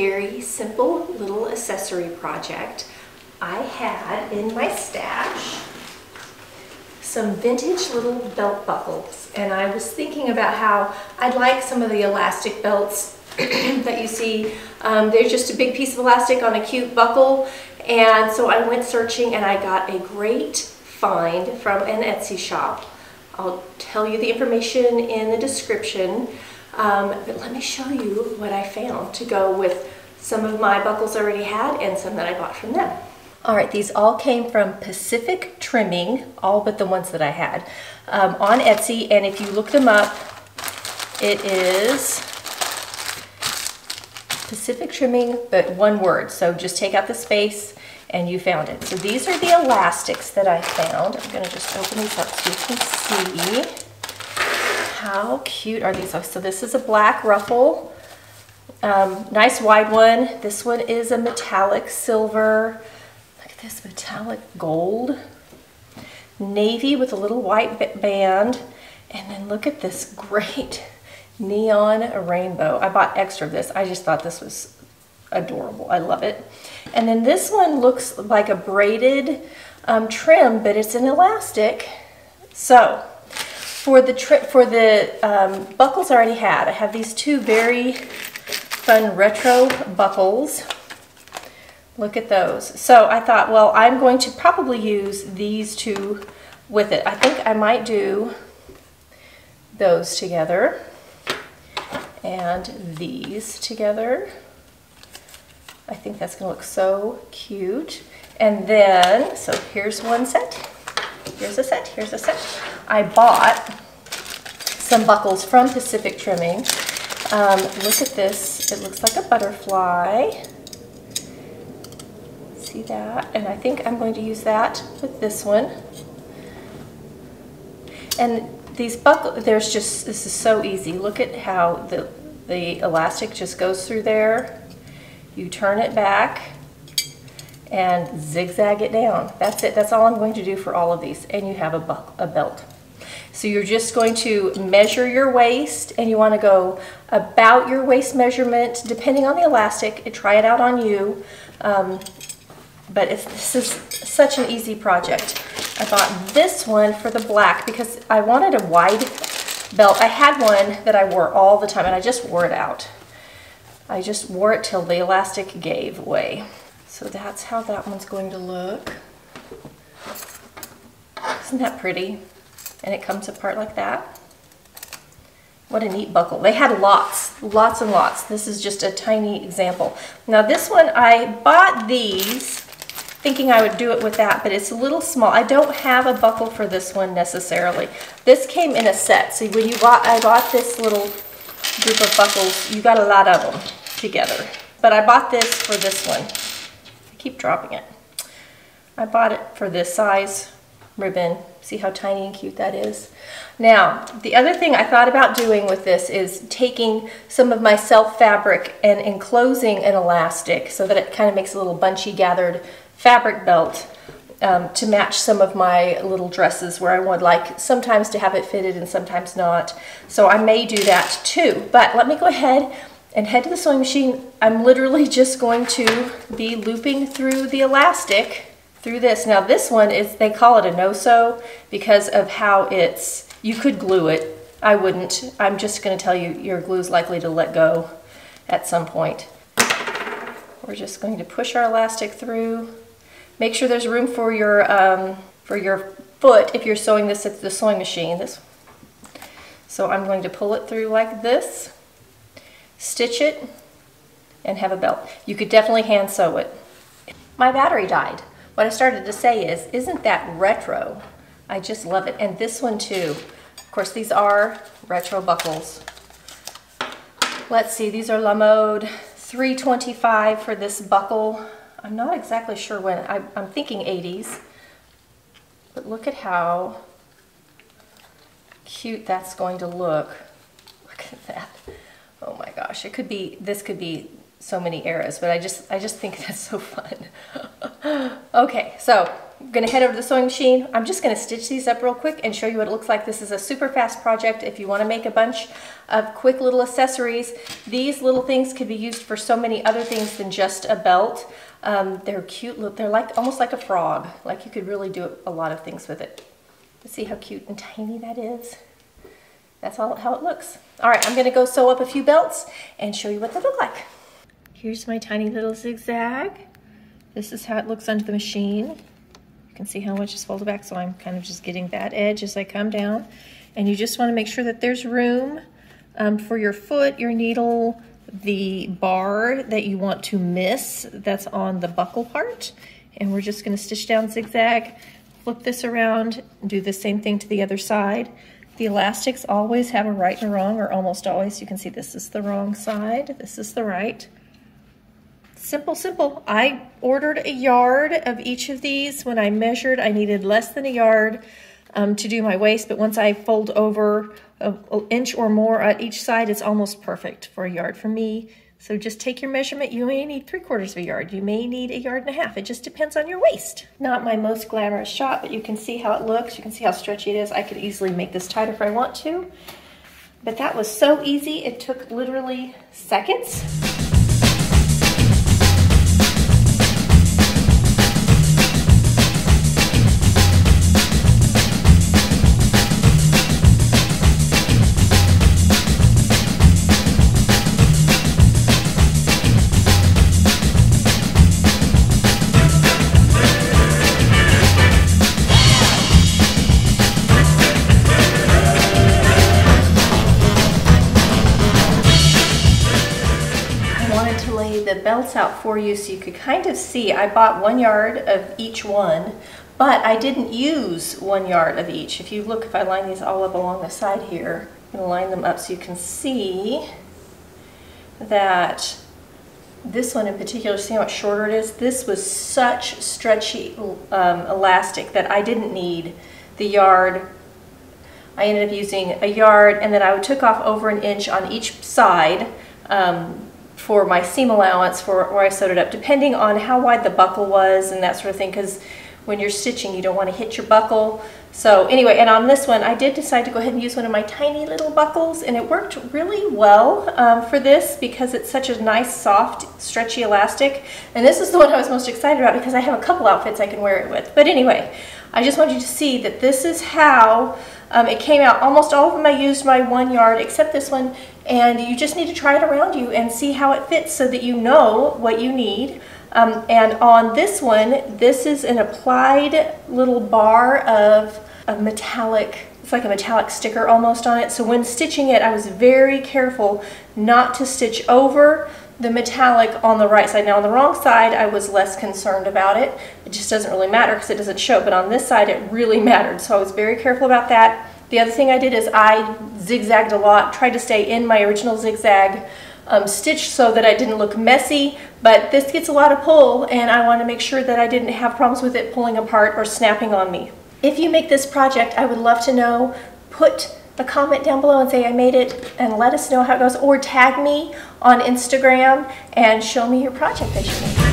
very simple little accessory project. I had in my stash some vintage little belt buckles, and I was thinking about how I'd like some of the elastic belts that you see. They're just a big piece of elastic on a cute buckle, and so I went searching and I got a great find from an Etsy shop. I'll tell you the information in the description, but let me show you what I found to go with some of my buckles I already had and some that I bought from them. All right, these all came from Pacific Trimming, all but the ones that I had, on Etsy, and if you look them up, it is Pacific Trimming, but one word, so just take out the space and you found it. So these are the elastics that I found. I'm gonna just open these up so you can see. How cute are these? So this is a black ruffle, nice wide one. This one is a metallic silver. Look at this metallic gold. Navy with a little white band. And then look at this great neon rainbow. I bought extra of this. I just thought this was adorable. I love it. And then this one looks like a braided trim, but it's an elastic. So for the buckles I already had, I have these two very fun retro buckles. Look at those. So I thought, well, I'm going to probably use these two with it. I think I might do those together and these together. I think that's gonna look so cute. And then, so here's one set. Here's a set, here's a set. I bought some buckles from Pacific Trimming. Look at this, it looks like a butterfly. See that? And I think I'm going to use that with this one. And these buckles, this is so easy. Look at how the elastic just goes through there. You turn it back and zigzag it down. That's it. That's all I'm going to do for all of these. And you have a belt. So you're just going to measure your waist, and you want to go about your waist measurement depending on the elastic, and try it out on you. But this is such an easy project. I bought this one for the black because I wanted a wide belt. I had one that I wore all the time and I just wore it out. I just wore it till the elastic gave way. So that's how that one's going to look. Isn't that pretty? And it comes apart like that. What a neat buckle. They had lots and lots. This is just a tiny example. Now this one, I bought these thinking I would do it with that, but it's a little small. I don't have a buckle for this one necessarily. This came in a set. So when I bought this little group of buckles, you got a lot of them together. But I bought this for this one. I keep dropping it. I bought it for this size ribbon. See how tiny and cute that is? Now, the other thing I thought about doing with this is taking some of my self fabric and enclosing an elastic so that it kind of makes a little bunchy gathered fabric belt to match some of my little dresses where I would like sometimes to have it fitted and sometimes not. So I may do that too. But let me go ahead and head to the sewing machine. I'm literally just going to be looping through the elastic through this. Now this one is, they call it a no-sew because of how you could glue it. I wouldn't. I'm just going to tell you your glue is likely to let go at some point. We're just going to push our elastic through. Make sure there's room for your foot if you're sewing this at the sewing machine. So I'm going to pull it through like this, stitch it, and have a belt. You could definitely hand sew it. My battery died. What I started to say is, isn't that retro? I just love it. And this one too. Of course, these are retro buckles. Let's see, these are La Mode, $3.25 for this buckle. I'm not exactly sure when. I'm thinking 80s. But look at how cute that's going to look. Look at that. Oh my gosh, this could be so many eras, but I just think that's so fun. Okay, so I'm gonna head over to the sewing machine. I'm just gonna stitch these up real quick and show you what it looks like. This is a super fast project. If you wanna make a bunch of quick little accessories, these little things could be used for so many other things than just a belt. They're cute, they're like almost like a frog. Like you could really do a lot of things with it. Let's see how cute and tiny that is. That's all how it looks. All right, I'm gonna go sew up a few belts and show you what they look like. Here's my tiny little zigzag. This is how it looks under the machine. You can see how much is folded back, so I'm kind of just getting that edge as I come down. And you just want to make sure that there's room for your foot, your needle, the bar that you want to miss that's on the buckle part. And we're just going to stitch down zigzag, flip this around, do the same thing to the other side. The elastics always have a right and a wrong, or almost always. You can see this is the wrong side, this is the right. Simple, simple. I ordered a yard of each of these. When I measured, I needed less than a yard to do my waist, but once I fold over an inch or more at each side, it's almost perfect for a yard for me. So just take your measurement. You may need 3/4 of a yard. You may need 1.5 yards. It just depends on your waist. Not my most glamorous shot, but you can see how it looks. You can see how stretchy it is. I could easily make this tighter if I want to, but that was so easy. It took literally seconds. The belts out for you so you could kind of see. I bought 1 yard of each one, but I didn't use 1 yard of each. If you look, if I line these all up along the side here, I'm going to line them up so you can see that this one in particular, see how much shorter it is? This was such stretchy elastic that I didn't need the yard. I ended up using 1 yard, and then I took off over 1 inch on each side for my seam allowance for where I sewed it up, depending on how wide the buckle was and that sort of thing, because when you're stitching you don't want to hit your buckle. So anyway, and on this one I did decide to go ahead and use one of my tiny little buckles, and it worked really well for this because it's such a nice soft stretchy elastic. And this is the one I was most excited about because I have a couple outfits I can wear it with. But anyway, I just want you to see that this is how it came out. Almost all of them I used my 1 yard except this one, and you just need to try it around you and see how it fits so that you know what you need. And on this one, this is an applied little bar of a metallic, it's like a metallic sticker almost on it. So when stitching it, I was very careful not to stitch over the metallic on the right side. Now on the wrong side, I was less concerned about it. It just doesn't really matter because it doesn't show, but on this side it really mattered. So I was very careful about that. The other thing I did is I zigzagged a lot, tried to stay in my original zigzag stitch so that I didn't look messy, but this gets a lot of pull and I want to make sure that I didn't have problems with it pulling apart or snapping on me. If you make this project, I would love to know. Put a comment down below and say I made it and let us know how it goes, or tag me on Instagram and show me your project that you made.